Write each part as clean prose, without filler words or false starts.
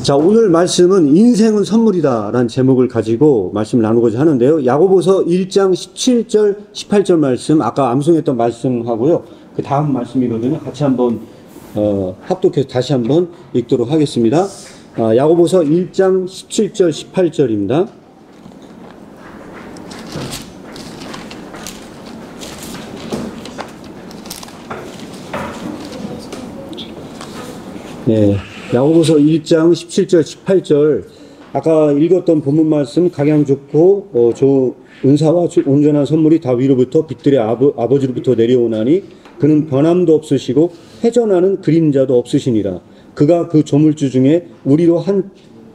자, 오늘 말씀은 인생은 선물이다 라는 제목을 가지고 말씀을 나누고자 하는데요. 야고보서 1장 17절, 18절 말씀, 아까 암송했던 말씀하고요. 그 다음 말씀이거든요. 같이 한번 합독해서 다시 한번 읽도록 하겠습니다. 야고보서 1장 17절, 18절입니다. 네. 야고보서 1장 17절 18절 아까 읽었던 본문 말씀 각양 좋고 은사와 온전한 선물이 다 위로부터 빛들의 아버지로부터 내려오나니 그는 변함도 없으시고 회전하는 그림자도 없으시니라. 그가 그 조물주 중에 우리로 한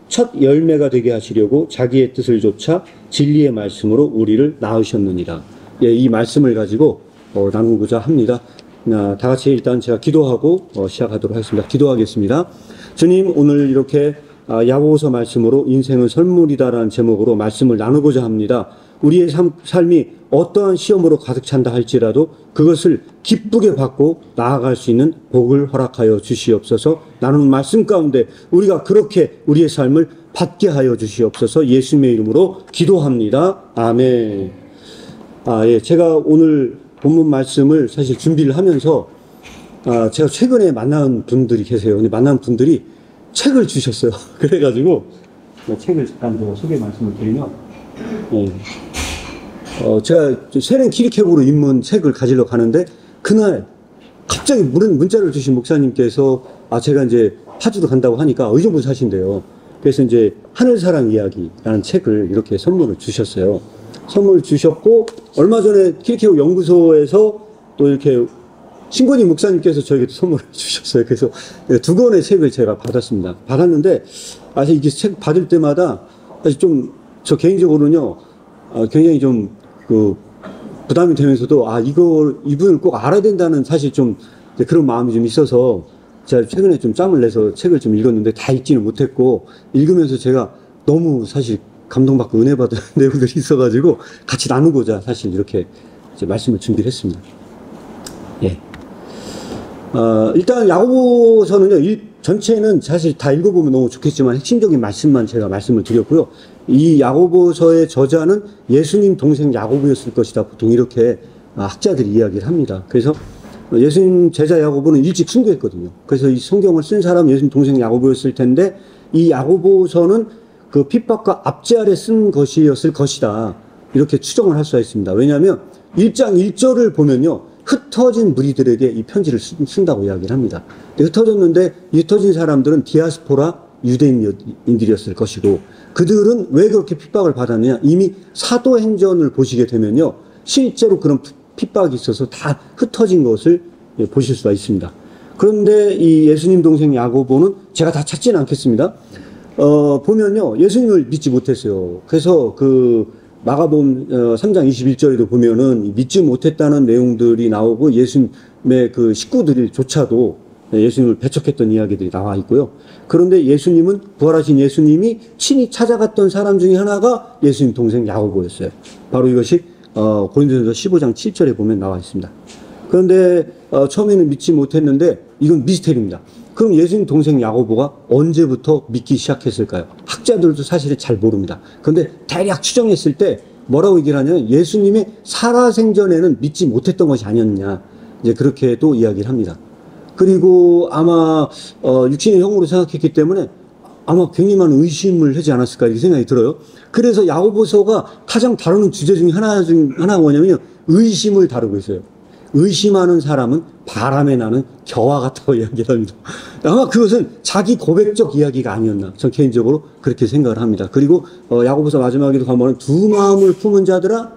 첫 열매가 되게 하시려고 자기의 뜻을 좇아 진리의 말씀으로 우리를 낳으셨느니라. 예, 이 말씀을 가지고 나누고자 합니다. 다 같이 일단 제가 기도하고 시작하도록 하겠습니다. 기도하겠습니다. 주님, 오늘 이렇게 야고보서 말씀으로 인생은 선물이다라는 제목으로 말씀을 나누고자 합니다. 우리의 삶이 어떠한 시험으로 가득 찬다 할지라도 그것을 기쁘게 받고 나아갈 수 있는 복을 허락하여 주시옵소서. 나누는 말씀 가운데 우리가 그렇게 우리의 삶을 받게 하여 주시옵소서. 예수님의 이름으로 기도합니다. 아멘. 예, 제가 오늘 본문 말씀을 사실 준비를 하면서 제가 최근에 만난 분들이 계세요. 근데 만난 분들이 책을 주셨어요. 그래가지고 책을 잠깐 제가 소개 말씀을 드리면 제가 세렌 키리케고로 입문 책을 가지러 가는데 그날 갑자기 문자를 주신 목사님께서 제가 이제 파주로 간다고 하니까 의정부 사신대요. 그래서 이제 하늘사랑 이야기라는 책을 이렇게 선물을 주셨어요. 선물 주셨고 얼마 전에 키리케고 연구소에서 또 이렇게 신권희 목사님께서 저에게 선물을 주셨어요. 그래서 두 권의 책을 제가 받았습니다. 받았는데 사실 이게 책 받을 때마다 사실 좀 저 개인적으로는요 굉장히 좀 부담이 되면서도 이분을 꼭 알아야 된다는 사실 좀 그런 마음이 좀 있어서 제가 최근에 좀 짬을 내서 책을 좀 읽었는데 다 읽지는 못했고 읽으면서 제가 너무 사실 감동받고 은혜 받은 내용들이 있어가지고 같이 나누고자 사실 이렇게 이제 말씀을 준비를 했습니다. 예. 일단 야고보서는요, 전체는 사실 다 읽어보면 너무 좋겠지만 핵심적인 말씀만 제가 말씀을 드렸고요. 이 야고보서의 저자는 예수님 동생 야고보였을 것이다. 보통 이렇게 학자들이 이야기를 합니다. 그래서 예수님 제자 야고보는 일찍 순교했거든요. 그래서 이 성경을 쓴 사람은 예수님 동생 야고보였을 텐데 이 야고보서는 그 핍박과 압제 아래 쓴 것이었을 것이다. 이렇게 추정을 할 수가 있습니다. 왜냐하면 1장 1절을 보면요. 흩어진 무리들에게 이 편지를 쓴다고 이야기를 합니다. 흩어졌는데 이 흩어진 사람들은 디아스포라 유대인들이었을 것이고 그들은 왜 그렇게 핍박을 받았느냐. 이미 사도행전을 보시게 되면요. 실제로 그런 핍박이 있어서 다 흩어진 것을 보실 수가 있습니다. 그런데 이 예수님 동생 야고보는 제가 다 찾지는 않겠습니다. 보면요. 예수님을 믿지 못했어요. 그래서 마가복음 3장 21절에도 보면은 믿지 못했다는 내용들이 나오고 예수님의 그 식구들조차도 예수님을 배척했던 이야기들이 나와 있고요. 그런데 예수님은 부활하신 예수님이 친히 찾아갔던 사람 중에 하나가 예수님 동생 야고보였어요. 바로 이것이 고린도전서 15장 7절에 보면 나와 있습니다. 그런데 처음에는 믿지 못했는데 이건 미스테리입니다. 그럼 예수님 동생 야고보가 언제부터 믿기 시작했을까요? 학자들도 사실은 잘 모릅니다. 그런데 대략 추정했을 때 뭐라고 얘기를 하냐면 예수님의 살아생전에는 믿지 못했던 것이 아니었냐. 이제 그렇게도 이야기를 합니다. 그리고 아마 육신의 형으로 생각했기 때문에 아마 굉장히 많은 의심을 하지 않았을까 이렇게 생각이 들어요. 그래서 야고보서가 가장 다루는 주제 중에 하나가 뭐냐면요. 의심을 다루고 있어요. 의심하는 사람은 바람에 나는 겨와 같다고 이야기를 합니다. 아마 그것은 자기 고백적 이야기가 아니었나. 전 개인적으로 그렇게 생각을 합니다. 그리고 야고보서 마지막에도 가면 두 마음을 품은 자들아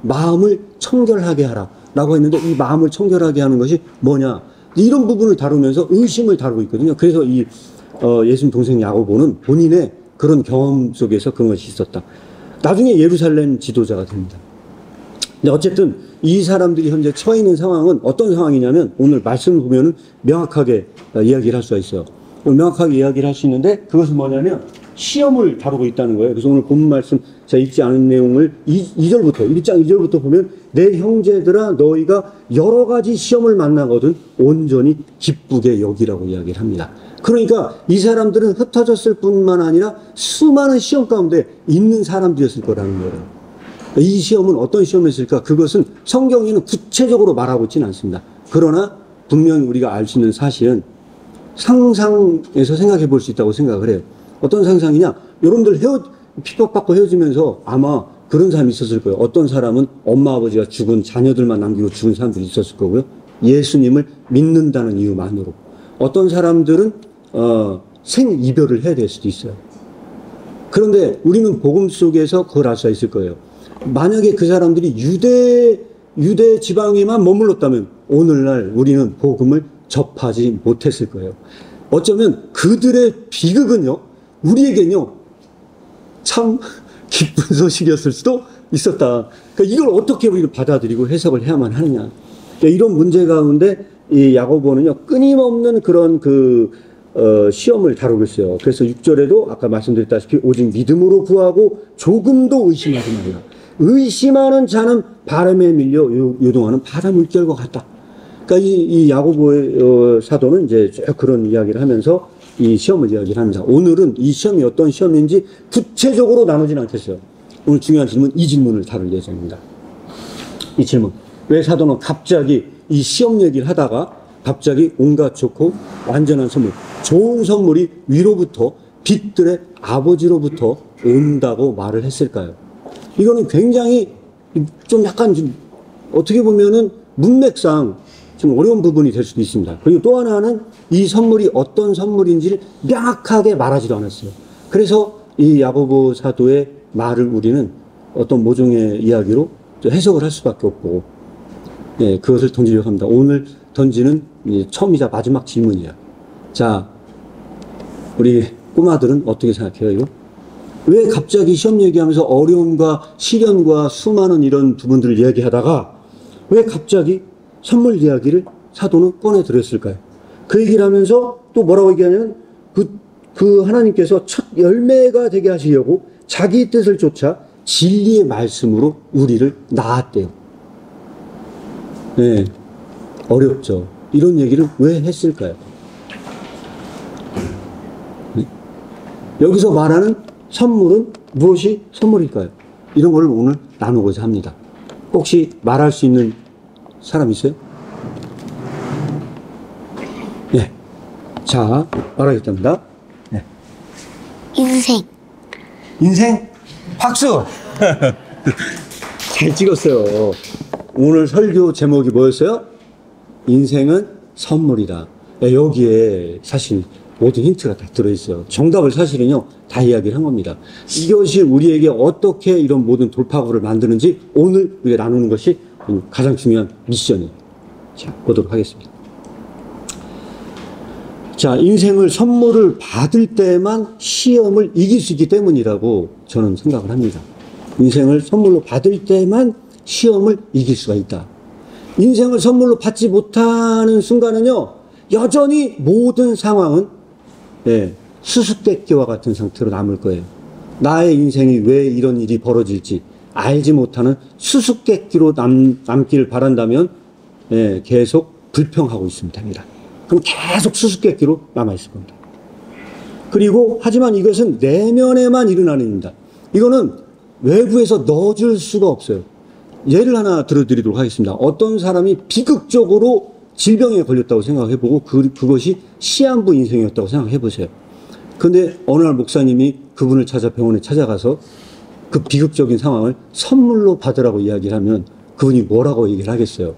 마음을 청결하게 하라 라고 했는데 이 마음을 청결하게 하는 것이 뭐냐. 이런 부분을 다루면서 의심을 다루고 있거든요. 그래서 이 예수님 동생 야고보는 본인의 그런 경험 속에서 그런 것이 있었다. 나중에 예루살렘 지도자가 됩니다. 근데 어쨌든 이 사람들이 현재 처해 있는 상황은 어떤 상황이냐면 오늘 말씀을 보면은 명확하게 이야기를 할 수가 있어요. 오늘 명확하게 이야기를 할 수 있는데 그것은 뭐냐면 시험을 다루고 있다는 거예요. 그래서 오늘 본문 말씀 제가 읽지 않은 내용을 2절부터 1장 2절부터 보면 내 형제들아 너희가 여러 가지 시험을 만나거든 온전히 기쁘게 여기라고 이야기를 합니다. 그러니까 이 사람들은 흩어졌을 뿐만 아니라 수많은 시험 가운데 있는 사람들이었을 거라는 거예요. 이 시험은 어떤 시험이었을까? 그것은 성경에는 구체적으로 말하고 있지는 않습니다. 그러나 분명히 우리가 알 수 있는 사실은 상상에서 생각해 볼 수 있다고 생각을 해요. 어떤 상상이냐? 여러분들 핍박받고 헤어지면서 아마 그런 사람이 있었을 거예요. 어떤 사람은 엄마 아버지가 죽은 자녀들만 남기고 죽은 사람들이 있었을 거고요. 예수님을 믿는다는 이유만으로. 어떤 사람들은 생이별을 해야 될 수도 있어요. 그런데 우리는 복음 속에서 그걸 알 수 있을 거예요. 만약에 그 사람들이 유대 지방에만 머물렀다면 오늘날 우리는 복음을 접하지 못했을 거예요. 어쩌면 그들의 비극은요, 우리에겐요, 참 기쁜 소식이었을 수도 있었다. 그러니까 이걸 어떻게 우리는 받아들이고 해석을 해야만 하느냐. 그러니까 이런 문제 가운데 이 야고보는요, 끊임없는 그런 시험을 다루고 있어요. 그래서 6절에도 아까 말씀드렸다시피 오직 믿음으로 구하고 조금도 의심하지 말라. 의심하는 자는 바람에 밀려 요동하는 바다 물결과 같다. 그러니까 이 야고보의 사도는 이제 쭉 그런 이야기를 하면서 이 시험을 이야기를 합니다. 오늘은 이 시험이 어떤 시험인지 구체적으로 나누진 않겠어요. 오늘 중요한 질문, 이 질문을 다룰 예정입니다. 이 질문. 왜 사도는 갑자기 이 시험 얘기를 하다가 갑자기 온갖 좋고 완전한 선물, 좋은 선물이 위로부터 빛들의 아버지로부터 온다고 말을 했을까요? 이거는 굉장히 좀 약간 좀 어떻게 보면은 문맥상 좀 어려운 부분이 될 수도 있습니다. 그리고 또 하나는 이 선물이 어떤 선물인지를 명확하게 말하지도 않았어요. 그래서 이 야고보 사도의 말을 우리는 어떤 모종의 이야기로 해석을 할 수밖에 없고, 네, 그것을 던지려고 합니다. 오늘 던지는 처음이자 마지막 질문이에요. 자, 우리 꼬마들은 어떻게 생각해요, 이거? 왜 갑자기 시험 얘기하면서 어려움과 시련과 수많은 이런 부분들을 이야기하다가 왜 갑자기 선물 이야기를 사도는 꺼내들었을까요? 그 얘기를 하면서 또 뭐라고 얘기하냐면 그 하나님께서 첫 열매가 되게 하시려고 자기 뜻을 쫓아 진리의 말씀으로 우리를 낳았대요. 네, 어렵죠. 이런 얘기를 왜 했을까요? 네? 여기서 말하는 선물은 무엇이 선물일까요? 이런 걸 오늘 나누고자 합니다. 혹시 말할 수 있는 사람 있어요? 네. 자, 말하겠답니다. 네. 인생. 인생? 박수! 잘 찍었어요. 오늘 설교 제목이 뭐였어요? 인생은 선물이다. 여기에 사실 모든 힌트가 다 들어있어요. 정답을 사실은요, 다 이야기를 한 겁니다. 이것이 우리에게 어떻게 이런 모든 돌파구를 만드는지 오늘 우리가 나누는 것이 가장 중요한 미션이에요. 자, 보도록 하겠습니다. 자, 인생을 선물을 받을 때만 시험을 이길 수 있기 때문이라고 저는 생각을 합니다. 인생을 선물로 받을 때만 시험을 이길 수가 있다. 인생을 선물로 받지 못하는 순간은요, 여전히 모든 상황은 수수께끼와 같은 상태로 남을 거예요. 나의 인생이 왜 이런 일이 벌어질지 알지 못하는 수수께끼로 남기를 바란다면 계속 불평하고 있으면 됩니다. 그럼 계속 수수께끼로 남아있을 겁니다. 그리고 하지만 이것은 내면에만 일어나는 일입니다. 이거는 외부에서 넣어줄 수가 없어요. 예를 하나 들어드리도록 하겠습니다. 어떤 사람이 비극적으로 질병에 걸렸다고 생각해보고 그것이 시한부 인생이었다고 생각해보세요. 근데 어느 날 목사님이 그분을 찾아 병원에 찾아가서 그 비극적인 상황을 선물로 받으라고 이야기를 하면 그분이 뭐라고 얘기를 하겠어요?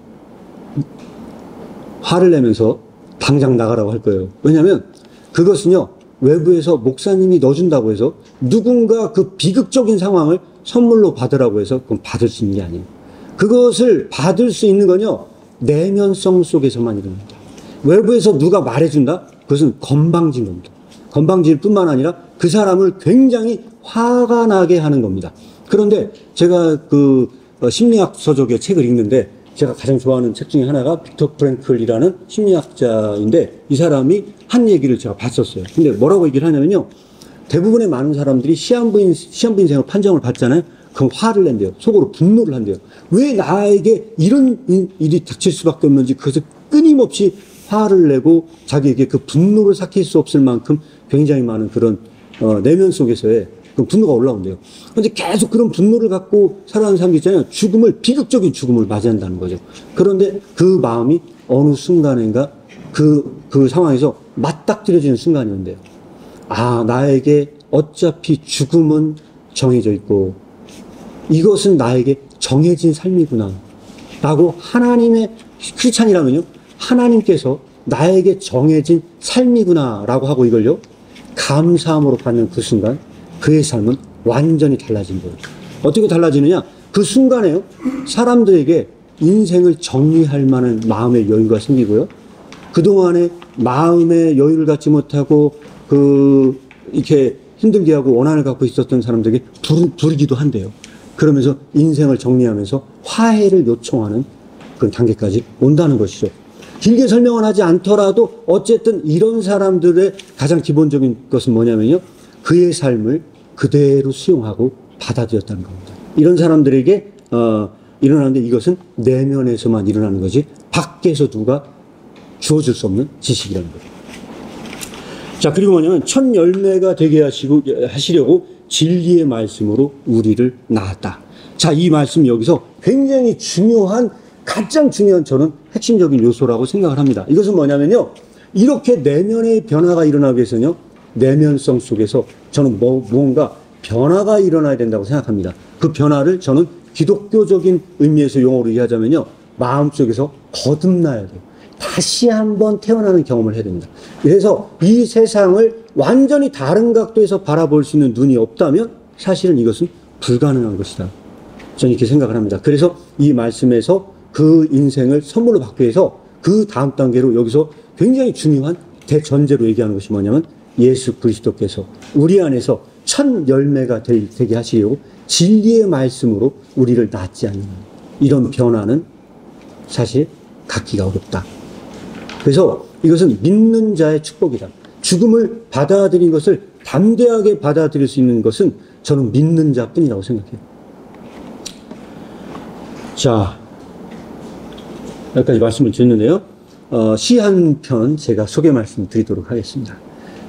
화를 내면서 당장 나가라고 할 거예요. 왜냐하면 그것은요, 외부에서 목사님이 넣어준다고 해서 누군가 그 비극적인 상황을 선물로 받으라고 해서 그건 받을 수 있는 게 아니에요. 그것을 받을 수 있는 건요, 내면성 속에서만 일어납니다. 외부에서 누가 말해준다? 그것은 건방진 겁니다. 건방질 뿐만 아니라 그 사람을 굉장히 화가 나게 하는 겁니다. 그런데 제가 심리학 서적의 책을 읽는데 제가 가장 좋아하는 책 중에 하나가 빅터 프랭클이라는 심리학자인데 이 사람이 한 얘기를 제가 봤었어요. 근데 뭐라고 얘기를 하냐면요, 대부분의 많은 사람들이 시한부 인생을 판정을 받잖아요. 그럼 화를 낸대요. 속으로 분노를 한대요. 왜 나에게 이런 일이 닥칠 수밖에 없는지 그것을 끊임없이 화를 내고 자기에게 그 분노를 삭힐 수 없을 만큼 굉장히 많은 그런 내면 속에서의 그 분노가 올라온대요. 그런데 계속 그런 분노를 갖고 살아가는 사람들 있잖아요. 비극적인 죽음을 맞이한다는 거죠. 그런데 그 마음이 어느 순간인가 그 상황에서 맞닥뜨려지는 순간이었는데요. 아, 나에게 어차피 죽음은 정해져 있고 이것은 나에게 정해진 삶이구나 라고 하나님의 크리스찬이라면요, 하나님께서 나에게 정해진 삶이구나 라고 하고 이걸요 감사함으로 받는 그 순간 그의 삶은 완전히 달라진 거예요. 어떻게 달라지느냐, 그 순간에요 사람들에게 인생을 정리할 만한 마음의 여유가 생기고요, 그동안에 마음의 여유를 갖지 못하고 이렇게 힘들게 하고 원한을 갖고 있었던 사람들에게 부르기도 한대요. 그러면서 인생을 정리하면서 화해를 요청하는 그런 단계까지 온다는 것이죠. 길게 설명은 하지 않더라도 어쨌든 이런 사람들의 가장 기본적인 것은 뭐냐면요, 그의 삶을 그대로 수용하고 받아들였다는 겁니다. 이런 사람들에게 일어나는데 이것은 내면에서만 일어나는 거지 밖에서 누가 주어줄 수 없는 지식이라는 거죠. 자, 그리고 뭐냐면 첫 열매가 되게 하시려고 진리의 말씀으로 우리를 낳았다. 자, 이 말씀 여기서 굉장히 가장 중요한 저는 핵심적인 요소라고 생각을 합니다. 이것은 뭐냐면요, 이렇게 내면의 변화가 일어나기 위해서는요, 내면성 속에서 저는 무언가 변화가 일어나야 된다고 생각합니다. 그 변화를 저는 기독교적인 의미에서 용어로 이해하자면요, 마음속에서 거듭나야 돼요. 다시 한번 태어나는 경험을 해야 됩니다. 그래서 이 세상을 완전히 다른 각도에서 바라볼 수 있는 눈이 없다면 사실은 이것은 불가능한 것이다. 저는 이렇게 생각을 합니다. 그래서 이 말씀에서 그 인생을 선물로 받기 위해서 그 다음 단계로 여기서 굉장히 중요한 대전제로 얘기하는 것이 뭐냐면 예수 그리스도께서 우리 안에서 첫 열매가 되게 하시려고 진리의 말씀으로 우리를 낳지 않는 이런 변화는 사실 갖기가 어렵다. 그래서 이것은 믿는 자의 축복이다. 죽음을 받아들인 것을 담대하게 받아들일 수 있는 것은 저는 믿는 자뿐이라고 생각해요. 자, 여기까지 말씀을 드렸는데요. 시 한 편 제가 소개 말씀 드리도록 하겠습니다.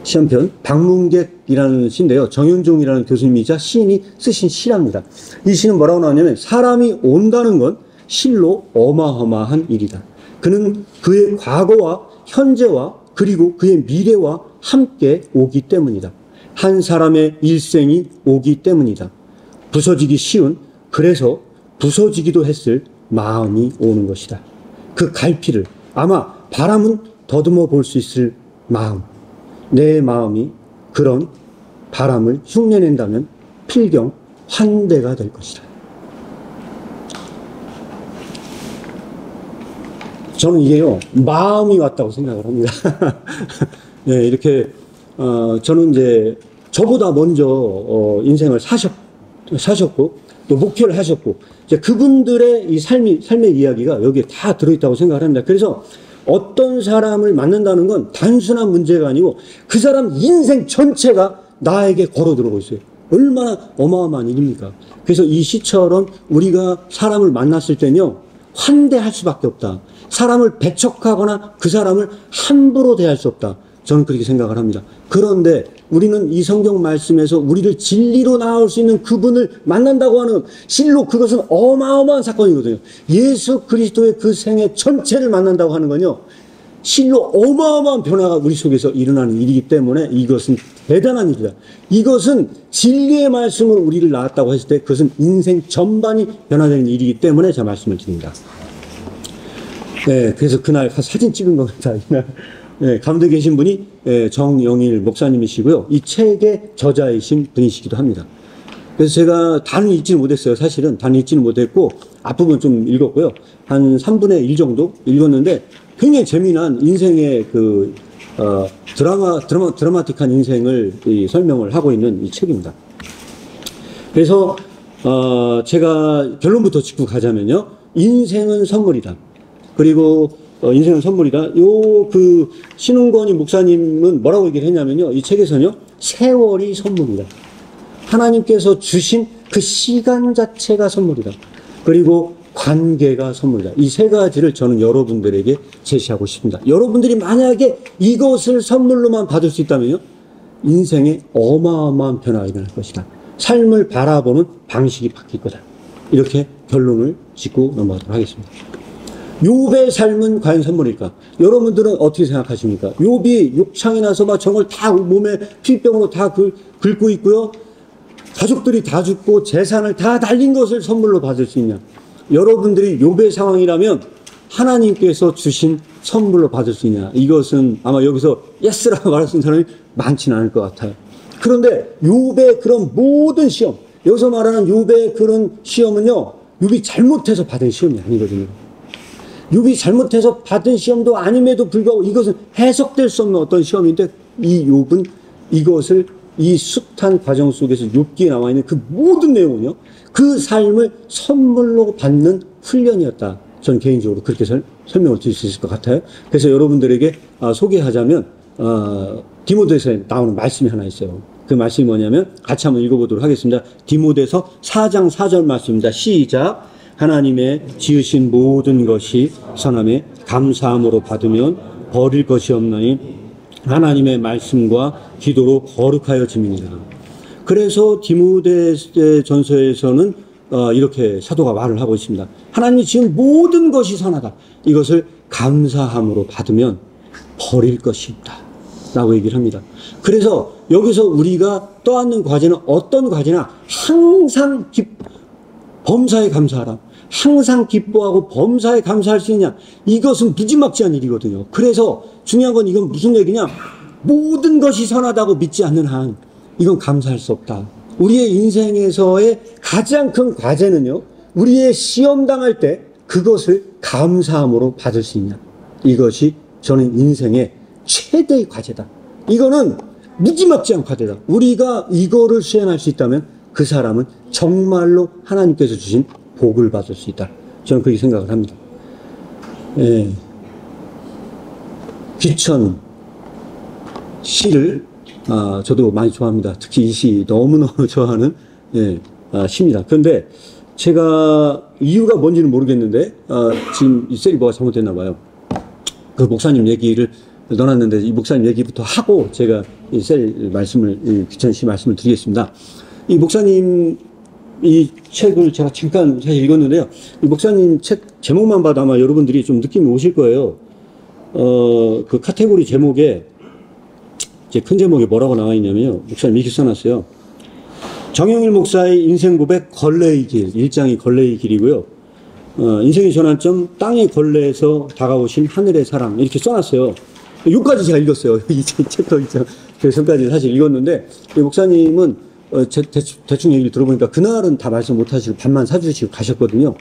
시 한 편, 방문객이라는 시인데요. 정윤종이라는 교수님이자 시인이 쓰신 시랍니다. 이 시는 뭐라고 나오냐면, 사람이 온다는 건 실로 어마어마한 일이다. 그는 그의 과거와 현재와 그리고 그의 미래와 함께 오기 때문이다. 한 사람의 일생이 오기 때문이다. 부서지기 쉬운, 그래서 부서지기도 했을 마음이 오는 것이다. 그 갈피를 아마 바람은 더듬어 볼 수 있을 마음, 내 마음이 그런 바람을 흉내낸다면 필경 환대가 될 것이다. 저는 이게요, 마음이 왔다고 생각을 합니다. 네, 이렇게, 저는 이제, 저보다 먼저, 인생을 사셨고, 또 목표를 하셨고, 이제 그분들의 이 삶의 이야기가 여기에 다 들어있다고 생각을 합니다. 그래서 어떤 사람을 만난다는 건 단순한 문제가 아니고 그 사람 인생 전체가 나에게 걸어 들어오고 있어요. 얼마나 어마어마한 일입니까? 그래서 이 시처럼 우리가 사람을 만났을 때는요, 환대할 수밖에 없다. 사람을 배척하거나 그 사람을 함부로 대할 수 없다. 저는 그렇게 생각을 합니다. 그런데 우리는 이 성경 말씀에서 우리를 진리로 나올 수 있는 그분을 만난다고 하는 실로 그것은 어마어마한 사건이거든요. 예수 그리스도의 그 생애 전체를 만난다고 하는 건요, 실로 어마어마한 변화가 우리 속에서 일어나는 일이기 때문에 이것은 대단한 일이다. 이것은 진리의 말씀으로 우리를 낳았다고 했을 때 그것은 인생 전반이 변화되는 일이기 때문에 제가 말씀을 드립니다. 네, 그래서 그날 사진 찍은 겁니다. 네, 가운데 계신 분이 정영일 목사님이시고요. 이 책의 저자이신 분이시기도 합니다. 그래서 제가 다는 읽지는 못했어요. 사실은 다는 읽지는 못했고 앞부분 좀 읽었고요. 한 3분의 1 정도 읽었는데 굉장히 재미난 인생의 드라마틱한 인생을 설명을 하고 있는 이 책입니다. 그래서 제가 결론부터 짚고 가자면요, 인생은 선물이다. 그리고 인생은 선물이다. 신흥권이 목사님은 뭐라고 얘기를 했냐면요, 이 책에서는요, 세월이 선물이다. 하나님께서 주신 그 시간 자체가 선물이다. 그리고 관계가 선물이다. 이 세 가지를 저는 여러분들에게 제시하고 싶습니다. 여러분들이 만약에 이것을 선물로만 받을 수 있다면요, 인생에 어마어마한 변화가 일어날 것이다. 삶을 바라보는 방식이 바뀔 거다. 이렇게 결론을 짓고 넘어가도록 하겠습니다. 욥의 삶은 과연 선물일까? 여러분들은 어떻게 생각하십니까? 욥이 욕창이 나서 막 정을 다 몸에 피병으로 다 긁고 있고요. 가족들이 다 죽고 재산을 다 날린 것을 선물로 받을 수 있냐? 여러분들이 욥의 상황이라면 하나님께서 주신 선물로 받을 수 있냐? 이것은 아마 여기서 예스라고 말할 수 있는 사람이 많지는 않을 것 같아요. 그런데 욥의 그런 모든 시험, 여기서 말하는 욥의 그런 시험은요, 욥이 잘못해서 받은 시험이 아니거든요. 욥이 잘못해서 받은 시험도 아님에도 불구하고 이것은 해석될 수 없는 어떤 시험인데, 이 욥은 이것을 이 숱한 과정 속에서 욥기에 나와 있는 그 모든 내용은요, 그 삶을 선물로 받는 훈련이었다. 저는 개인적으로 그렇게 설명을 드릴 수 있을 것 같아요. 그래서 여러분들에게 소개하자면 디모데서에 나오는 말씀이 하나 있어요. 그 말씀이 뭐냐면 같이 한번 읽어보도록 하겠습니다. 디모데서 4장 4절 말씀입니다. 시작. 하나님의 지으신 모든 것이 선함에 감사함으로 받으면 버릴 것이 없나니 하나님의 말씀과 기도로 거룩하여 짐이니라. 그래서 디모데 전서에서는 이렇게 사도가 말을 하고 있습니다. 하나님이 지은 모든 것이 선하다. 이것을 감사함으로 받으면 버릴 것이 없다. 라고 얘기를 합니다. 그래서 여기서 우리가 떠안는 과제는 어떤 과제나 항상 범사에 감사하라. 항상 기뻐하고 범사에 감사할 수 있냐. 이것은 무지막지한 일이거든요. 그래서 중요한 건 이건 무슨 얘기냐. 모든 것이 선하다고 믿지 않는 한 이건 감사할 수 없다. 우리의 인생에서의 가장 큰 과제는요, 우리의 시험 당할 때 그것을 감사함으로 받을 수 있냐. 이것이 저는 인생의 최대의 과제다. 이거는 무지막지한 과제다. 우리가 이거를 수행할 수 있다면 그 사람은 정말로 하나님께서 주신 복을 받을 수 있다. 저는 그렇게 생각을 합니다. 예. 귀천 시를 저도 많이 좋아합니다. 특히 이 시 너무너무 좋아하는 시입니다. 그런데 제가 이유가 뭔지는 모르겠는데 지금 이 셀이 뭐가 잘못됐나 봐요. 그 목사님 얘기를 넣어놨는데 이 목사님 얘기부터 하고 제가 이 셀 말씀을, 이 귀천 시 말씀을 드리겠습니다. 이 목사님 이 책을 제가 잠깐 사실 읽었는데요. 이 목사님 책 제목만 봐도 아마 여러분들이 좀 느낌이 오실 거예요. 그 카테고리 제목에 제 큰 제목에 뭐라고 나와 있냐면요. 목사님 이렇게 써놨어요. 정영일 목사의 인생 고백 걸레의 길. 1장이 걸레의 길이고요. 인생의 전환점 땅의 걸레에서 다가오신 하늘의 사랑. 이렇게 써놨어요. 여기까지 제가 읽었어요. 이 챕터 2장. 그래서까지 사실 읽었는데, 이 목사님은 대충 얘기를 들어보니까 그날은 다 말씀 못 하시고 밥만 사주시고 가셨거든요.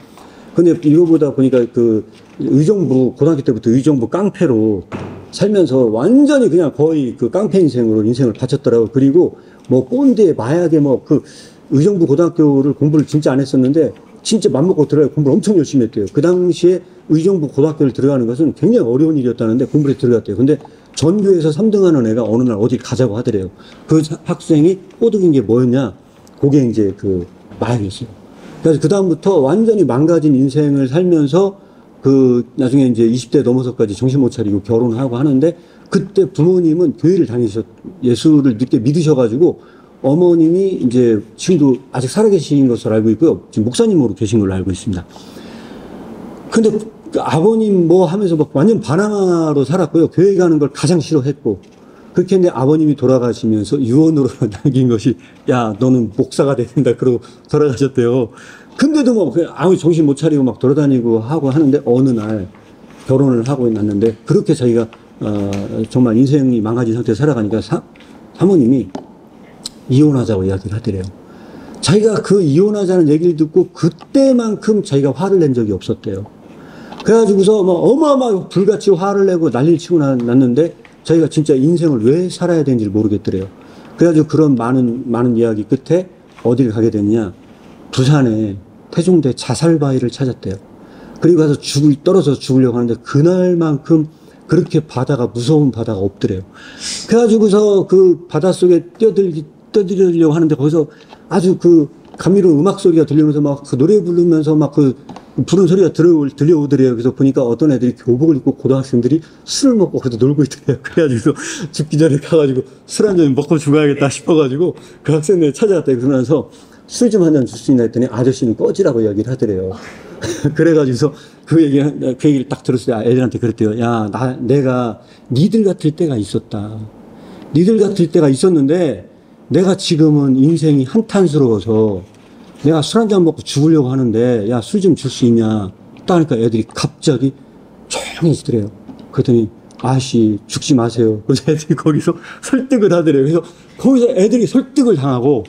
근데 이거보다 보니까 그 의정부, 고등학교 때부터 의정부 깡패로 살면서 완전히 그냥 거의 그 깡패 인생으로 인생을 바쳤더라고요. 그리고 뭐 꼰대, 마약에 뭐 그 의정부 고등학교를 공부를 진짜 안 했었는데 진짜 맘먹고 들어가요. 공부를 엄청 열심히 했대요. 그 당시에 의정부 고등학교를 들어가는 것은 굉장히 어려운 일이었다는데 공부를 들어갔대요. 근데 전교에서 3등 하는 애가 어느 날 어디 가자고 하더래요. 그 학생이 꼬드긴 게 뭐였냐? 그게 이제 그 마약이었어요. 그래서 그다음부터 완전히 망가진 인생을 살면서 그 나중에 이제 20대 넘어서까지 정신 못 차리고 결혼을 하고 하는데 그때 부모님은 교회를 예수를 늦게 믿으셔가지고 어머님이 이제 지금도 아직 살아계신 것으로 알고 있고요. 지금 목사님으로 계신 걸로 알고 있습니다. 근데 그 아버님 뭐 하면서 막 완전 바나나로 살았고요. 교회 가는 걸 가장 싫어했고. 그렇게 했는데 아버님이 돌아가시면서 유언으로 남긴 것이 야 너는 목사가 돼야 된다 그러고 돌아가셨대요. 근데도 뭐 아무 정신 못 차리고 막 돌아다니고 하고 하는데 어느 날 결혼을 하고 났는데 그렇게 자기가 정말 인생이 망가진 상태에 살아가니까 사모님이 이혼하자고 이야기를 하더래요. 자기가 그 이혼하자는 얘기를 듣고 그때만큼 자기가 화를 낸 적이 없었대요. 그래가지고서 막 어마어마하게 불같이 화를 내고 난리를 치고 났는데 자기가 진짜 인생을 왜 살아야 되는지 모르겠더래요. 그래가지고 그런 많은 이야기 끝에 어디를 가게 됐냐. 부산에 태종대 자살바위를 찾았대요. 그리고 가서 떨어져서 죽으려고 하는데 그날만큼 그렇게 바다가 무서운 바다가 없더래요. 그래가지고서 그 바닷속에 뛰어들기 떠들으려고 하는데 거기서 아주 그 감미로운 음악 소리가 들리면서 막 그 노래 부르면서 막 그 부른 소리가 들려오더래요. 그래서 보니까 어떤 애들이 교복을 입고 고등학생들이 술을 먹고 그래도 놀고 있더래요. 그래가지고 죽기 전에 가가지고 술 한 잔 먹고 죽어야겠다 싶어가지고 그 학생들 찾아갔다. 그러면서 술 좀 한 잔 줄 수 있나 했더니 아저씨는 꺼지라고 이야기를 하더래요. 그래가지고서 그 얘기를 딱 들었을 때 애들한테 그랬대요. 야, 내가 니들 같을 때가 있었다. 니들 같을 때가 있었는데 내가 지금은 인생이 한탄스러워서 내가 술 한 잔 먹고 죽으려고 하는데 야, 술 좀 줄 수 있냐. 딱 하니까 애들이 갑자기 조용해지더래요. 그랬더니 아씨 죽지 마세요. 그래서 애들이 거기서 설득을 하더래요. 그래서 거기서 애들이 설득을 당하고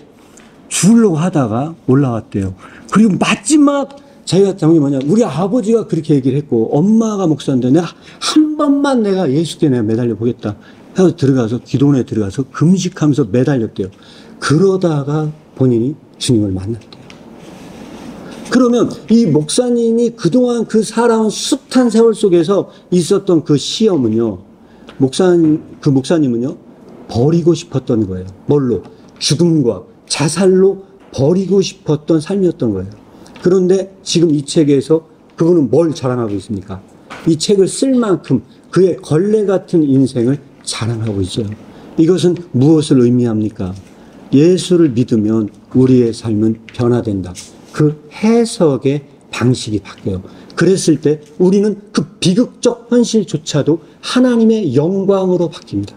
죽으려고 하다가 올라왔대요. 그리고 마지막 자기가 장면이 뭐냐, 우리 아버지가 그렇게 얘기를 했고 엄마가 목사인데 내가 한 번만 내가 예수께 내가 매달려 보겠다 해서 들어가서 기도원에 들어가서 금식하면서 매달렸대요. 그러다가 본인이 주님을 만났대요. 그러면 이 목사님이 그동안 그 살아온 숱한 세월 속에서 있었던 그 시험은요, 그 목사님은요 버리고 싶었던 거예요. 뭘로? 죽음과 자살로 버리고 싶었던 삶이었던 거예요. 그런데 지금 이 책에서 그거는 뭘 자랑하고 있습니까? 이 책을 쓸 만큼 그의 걸레 같은 인생을 자랑하고 있어요. 이것은 무엇을 의미합니까? 예수를 믿으면 우리의 삶은 변화된다. 그 해석의 방식이 바뀌어요. 그랬을 때 우리는 그 비극적 현실조차도 하나님의 영광으로 바뀝니다.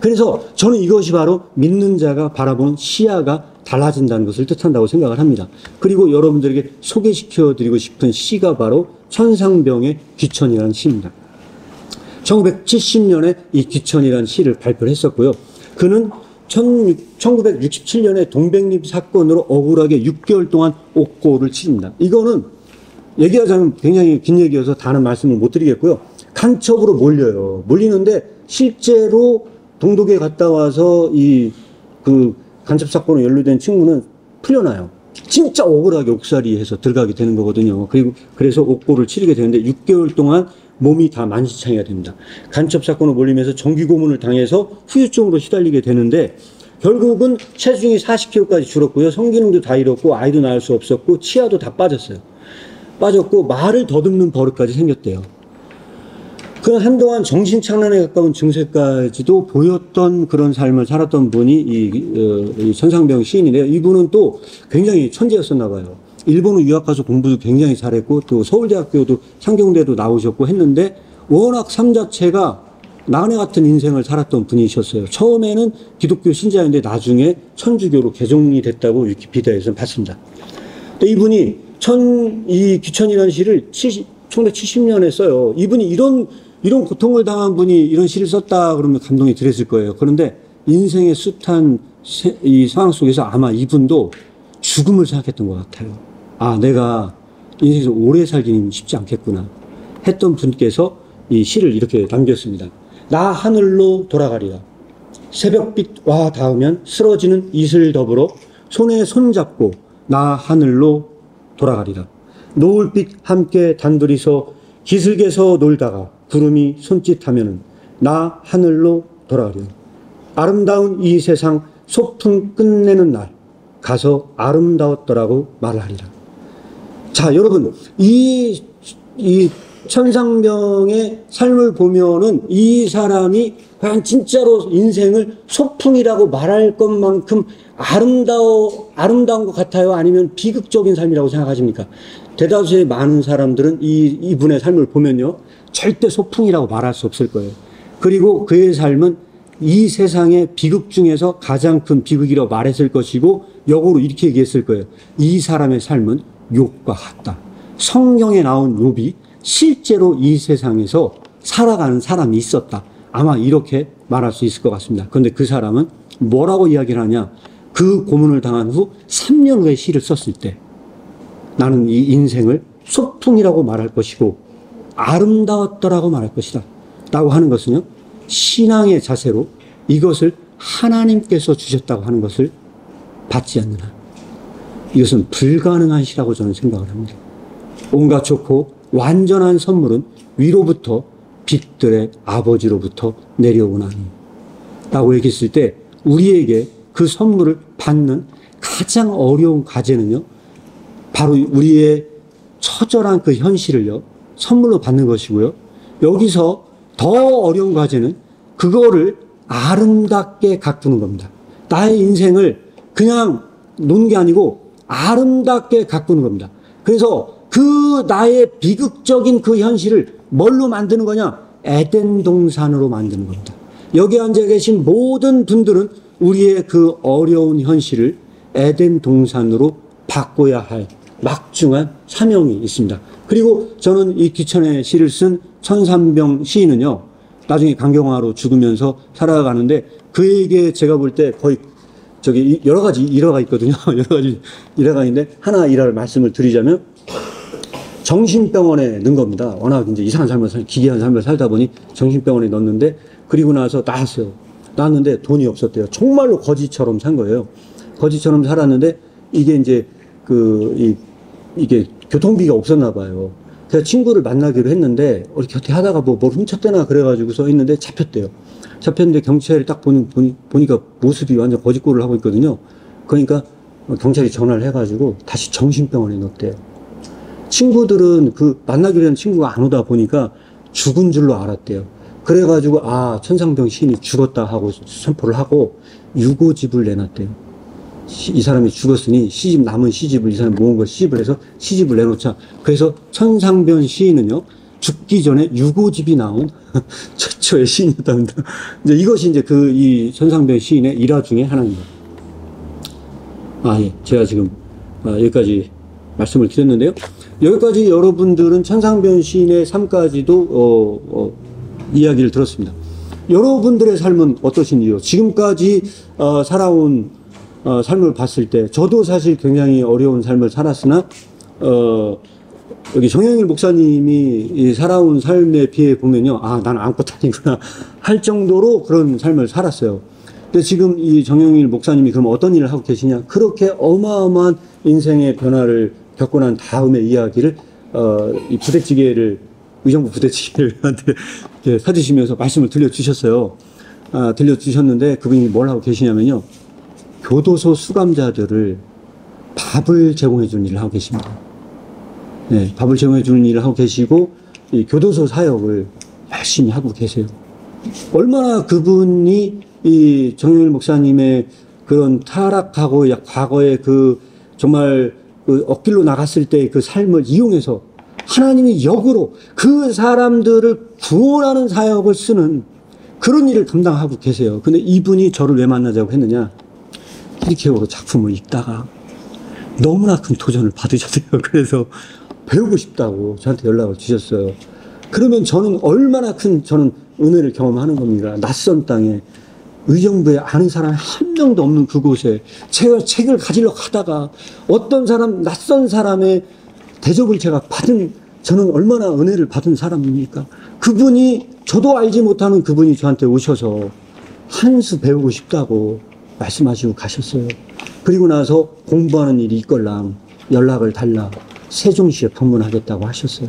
그래서 저는 이것이 바로 믿는 자가 바라보는 시야가 달라진다는 것을 뜻한다고 생각을 합니다. 그리고 여러분들에게 소개시켜드리고 싶은 시가 바로 천상병의 귀천이라는 시입니다. 1970년에 이 귀천이라는 시를 발표를 했었고요. 그는 1967년에 동백립 사건으로 억울하게 6개월 동안 옥고를 치릅니다. 이거는 얘기하자면 굉장히 긴 얘기여서 다른 말씀을 못 드리겠고요. 간첩으로 몰려요. 몰리는데 실제로 동독에 갔다 와서 그 간첩 사건으로 연루된 친구는 풀려나요. 진짜 억울하게 옥살이해서 들어가게 되는 거거든요. 그래서 옥고를 치르게 되는데 6개월 동안 몸이 다 만신창이가 됩니다. 간첩 사건으로 몰리면서 정기 고문을 당해서 후유증으로 시달리게 되는데 결국은 체중이 40kg까지 줄었고요. 성기능도 다 잃었고 아이도 낳을 수 없었고 치아도 다 빠졌고 말을 더듬는 버릇까지 생겼대요. 그는 한동안 정신착란에 가까운 증세까지도 보였던 그런 삶을 살았던 분이 이 천상병 시인인데요. 이분은 또 굉장히 천재였었나 봐요. 일본으로 유학 가서 공부도 굉장히 잘했고 또 서울대학교도 상경대도 나오셨고 했는데 워낙 삶 자체가 나그네 같은 인생을 살았던 분이셨어요. 처음에는 기독교 신자였는데 나중에 천주교로 개종이 됐다고 위키피디아에서는 봤습니다. 이분이 이 귀천이라는 시를 1970년에 써요. 이분이 이런 고통을 당한 분이 이런 시를 썼다 그러면 감동이 들었을 거예요. 그런데 인생의 숱한 이 상황 속에서 아마 이분도 죽음을 생각했던 것 같아요. 아, 내가 인생에서 오래 살기는 쉽지 않겠구나 했던 분께서 이 시를 이렇게 남겼습니다. 나 하늘로 돌아가리라. 새벽빛 와 닿으면 쓰러지는 이슬 더불어 손에 손잡고 나 하늘로 돌아가리라. 노을빛 함께 단둘이서 기슭에서 놀다가 구름이 손짓하면은 나 하늘로 돌아가리라. 아름다운 이 세상 소풍 끝내는 날 가서 아름다웠더라고 말하리라. 자, 여러분, 이 천상병의 삶을 보면은 이 사람이 과연 진짜로 인생을 소풍이라고 말할 것만큼 아름다운 것 같아요? 아니면 비극적인 삶이라고 생각하십니까? 대다수의 많은 사람들은 이분의 삶을 보면요, 절대 소풍이라고 말할 수 없을 거예요. 그리고 그의 삶은 이 세상의 비극 중에서 가장 큰 비극이라고 말했을 것이고, 역으로 이렇게 얘기했을 거예요. 이 사람의 삶은 욥과 같다. 성경에 나온 욥이 실제로 이 세상에서 살아가는 사람이 있었다. 아마 이렇게 말할 수 있을 것 같습니다. 그런데 그 사람은 뭐라고 이야기를 하냐? 그 고문을 당한 후 3년 후에 시를 썼을 때 나는 이 인생을 소풍이라고 말할 것이고 아름다웠더라고 말할 것이다 라고 하는 것은요, 신앙의 자세로 이것을 하나님께서 주셨다고 하는 것을 받지 않는 한 이것은 불가능한 시라고 저는 생각을 합니다. 온갖 좋고 완전한 선물은 위로부터 빛들의 아버지로부터 내려오나니 라고 얘기했을 때 우리에게 그 선물을 받는 가장 어려운 과제는요, 바로 우리의 처절한 그 현실을요, 선물로 받는 것이고요. 여기서 더 어려운 과제는 그거를 아름답게 가꾸는 겁니다. 나의 인생을 그냥 놓는 게 아니고 아름답게 가꾸는 겁니다. 그래서 그 나의 비극적인 그 현실을 뭘로 만드는 거냐? 에덴 동산으로 만드는 겁니다. 여기 앉아 계신 모든 분들은 우리의 그 어려운 현실을 에덴 동산으로 바꿔야 할 막중한 사명이 있습니다. 그리고 저는 이 기천의 시를 쓴 천삼병 시인은요, 나중에 강경화로 죽으면서 살아가는데 그에게 제가 볼 때 거의 저기 여러 가지 일화가 있거든요. 여러 가지 일화가 있는데 하나 일화를 말씀을 드리자면, 정신병원에 넣은 겁니다. 워낙 이제 이상한 삶을 기괴한 삶을 살다 보니 정신병원에 넣었는데, 그리고 나서 나왔어요. 나왔는데 돈이 없었대요. 정말로 거지처럼 산 거예요. 거지처럼 살았는데 이게 이제 이게 교통비가 없었나 봐요. 그래서 친구를 만나기로 했는데 곁에 하다가 뭘 훔쳤대나 그래가지고 써 있는데 잡혔대요. 잡혔는데 경찰이 딱 보니까 모습이 완전 거짓골을 하고 있거든요. 그러니까 경찰이 전화를 해가지고 다시 정신병원에 넣었대요. 친구들은 그 만나기로 한 친구가 안 오다 보니까 죽은 줄로 알았대요. 그래가지고 천상병 시인이 죽었다 하고 선포를 하고 유고집을 내놨대요. 이 사람이 죽었으니 남은 시집을 이 사람이 모은 걸 시집을 해서 시집을 내놓자. 그래서 천상병 시인은요, 죽기 전에 유고집이 나온 최초의 시인이었답니다. 이제 이것이 이제 이 천상병 시인의 일화 중에 하나입니다. 예. 제가 지금 여기까지 말씀을 드렸는데요. 여기까지 여러분들은 천상병 시인의 삶까지도 이야기를 들었습니다. 여러분들의 삶은 어떠신지요? 지금까지 살아온 삶을 봤을 때, 저도 사실 굉장히 어려운 삶을 살았으나 여기 정영일 목사님이 이 살아온 삶에 비해 보면요, 나는 아무것도 아니구나 할 정도로 그런 삶을 살았어요. 근데 지금 이 정영일 목사님이 그럼 어떤 일을 하고 계시냐? 그렇게 어마어마한 인생의 변화를 겪고 난 다음에 이야기를 이 부대찌개를, 의정부 부대찌개를 저한테 이렇게 사주시면서 말씀을 들려주셨어요. 들려주셨는데 그분이 뭘 하고 계시냐면요, 교도소 수감자들을 밥을 제공해 주는 일을 하고 계십니다. 네, 밥을 제공해 주는 일을 하고 계시고, 이 교도소 사역을 열심히 하고 계세요. 얼마나 그분이 이 정영일 목사님의 그런 타락하고 과거의 정말 억길로 나갔을 때 그 삶을 이용해서 하나님이 역으로 그 사람들을 구원하는 사역을 쓰는 그런 일을 담당하고 계세요. 근데 이분이 저를 왜 만나자고 했느냐? 히리케오로 작품을 읽다가 너무나 큰 도전을 받으셨어요. 그래서 배우고 싶다고 저한테 연락을 주셨어요. 그러면 저는 얼마나 큰 은혜를 경험하는 겁니까? 낯선 땅에, 의정부에 아는 사람이 한 명도 없는 그곳에 제가 책을 가지러 가다가 어떤 낯선 사람의 대접을 제가 받은, 저는 얼마나 은혜를 받은 사람입니까? 그분이, 저도 알지 못하는 그분이 저한테 오셔서 한 수 배우고 싶다고 말씀하시고 가셨어요. 그리고 나서 공부하는 일이 있걸랑 연락을 달라, 세종시에 방문하겠다고 하셨어요.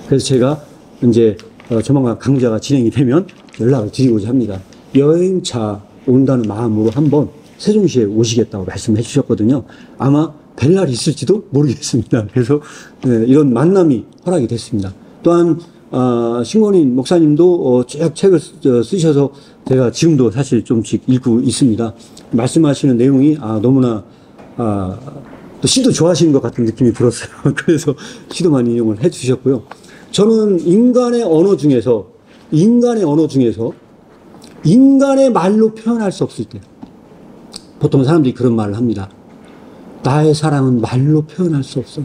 그래서 제가 이제 조만간 강좌가 진행이 되면 연락을 드리고자 합니다. 여행차 온다는 마음으로 한번 세종시에 오시겠다고 말씀해 주셨거든요. 아마 뵐 날이 있을지도 모르겠습니다. 그래서 이런 만남이 허락이 됐습니다. 또한 신권인 목사님도 쭉 책을 쓰셔서 제가 지금도 사실 좀씩 읽고 있습니다. 말씀하시는 내용이 너무나 또 시도 좋아하시는 것 같은 느낌이 들었어요. 그래서 시도 많이 이용을 해 주셨고요. 저는 인간의 언어 중에서 인간의 말로 표현할 수 없을 때, 보통 사람들이 그런 말을 합니다. 나의 사랑은 말로 표현할 수 없어.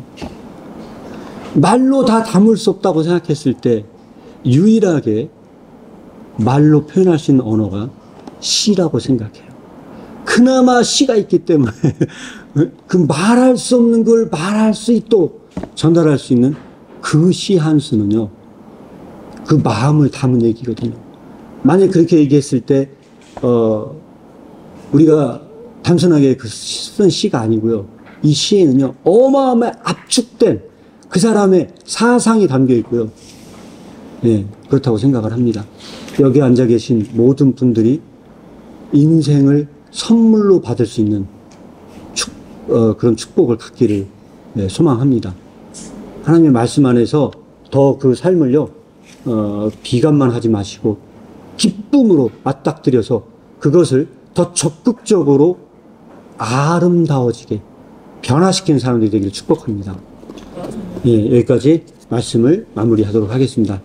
말로 다 담을 수 없다고 생각했을 때 유일하게 말로 표현할 수 있는 언어가 시라고 생각해요. 그나마 시가 있기 때문에 그 말할 수 없는 걸 말할 수 있도록 전달할 수 있는 그 시 한 수는요, 그 마음을 담은 얘기거든요. 만약 그렇게 얘기했을 때 우리가 단순하게 쓴 시가 아니고요, 이 시에는요 어마어마하게 압축된 그 사람의 사상이 담겨 있고요. 그렇다고 생각을 합니다. 여기 앉아 계신 모든 분들이 인생을 선물로 받을 수 있는 그런 축복을 갖기를 소망합니다. 하나님의 말씀 안에서 더 그 삶을요, 비관만 하지 마시고 기쁨으로 맞닥뜨려서 그것을 더 적극적으로 아름다워지게 변화시키는 사람들이 되기를 축복합니다. 예, 여기까지 말씀을 마무리하도록 하겠습니다.